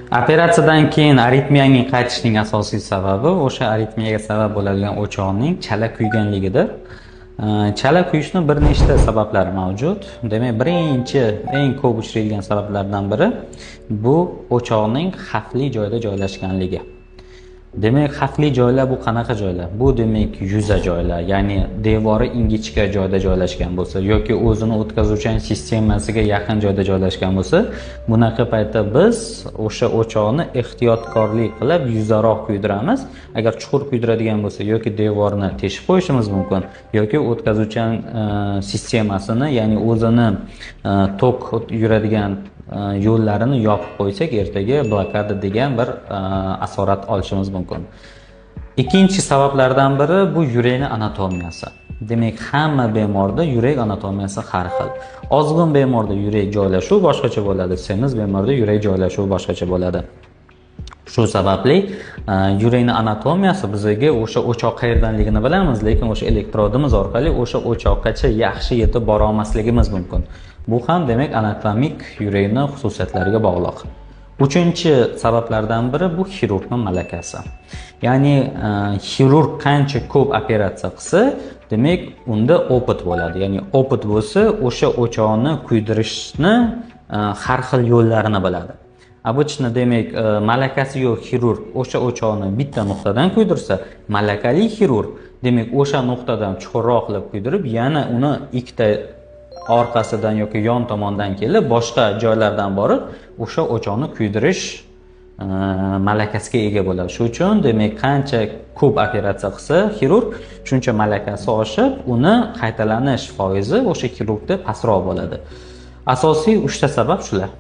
Operatsiyadan keyin aritmiyaning qaytishining asosiy sababi o'sha aritmiyaga sabab bo'ladigan o'choqning chala kuyganligidir. Chala kuyishning bir nechta sabablari mavjud. Demak, birinchi eng ko'p uchraydigan sabablardan biri bu o'choqning xavfli joyda joylashganligi. Demak, xavfli joylar bu qanaqa joylar? Bu demak yuza joylar, ya'ni devori ingichka joyda joylashgan bo'lsa yoki o'zini o'tkazuvchan sistemasiga yaqin joyda joylashgan bo'lsa, bunaqa paytda biz o'sha o'choqni ehtiyotkorlik qilib yuzaroq kuydiramiz. Agar chuqur kuydiradigan bo'lsa yoki devorni teshib qo'yishimiz mumkin yoki o'tkazuvchan sistemasini, ya'ni o'zini tok yuradigan yo'llarini yopib qo'ysak, ertaga blokada degan bir asorat olishimiz mumkin. Ikkinchi sabablardan biri bu yurakning anatomiyasi. Demak, hamma bemorda yurak anatomiyasi har xil. Ozg'in bemorda yurak joylashuvi boshqacha bo'ladi, semiz bemorda yurak joylashuvi boshqacha bo'ladi. Shu sababli yurakning anatomiyasi bizga o'sha o'choq qayerdanligini bilamiz, lekin o'sha elektrodimiz orqali o'sha o'choqgacha yaxshi yetib bora olmasligimiz mumkin. Bu ham demak anatomik yurakning xususiyatlariga bog'liq. Uchinchi sabablardan biri bu xirurgning malakasi. Ya'ni xirurg qancha ko'p operatsiya qilsa, demak unda opit bo'ladi. Ya'ni opit bo'lsa, o'sha o'choqni kuydirishni har xil yo'llarini biladi. Обычно demak, malakasi yo'q xirurg o'sha o'choqni bitta nuqtadan kuydirsa, malakali xirurg demak o'sha nuqtadan chuqurroq qilib kuydirib, yana uni ikkita orqasidan yoki yon tomondan kelib, boshqa joylardan borib, o'sha o'choqni kuydirish malakasiga ega bo'ladi. Shu uchun demak, qancha ko'p operatsiya qilsa xirurg, shuncha malakasi oshib, uni qaytalanish foizi o'sha xirurgda pastroq bo'ladi. Asosiy 3 ta sabab shular.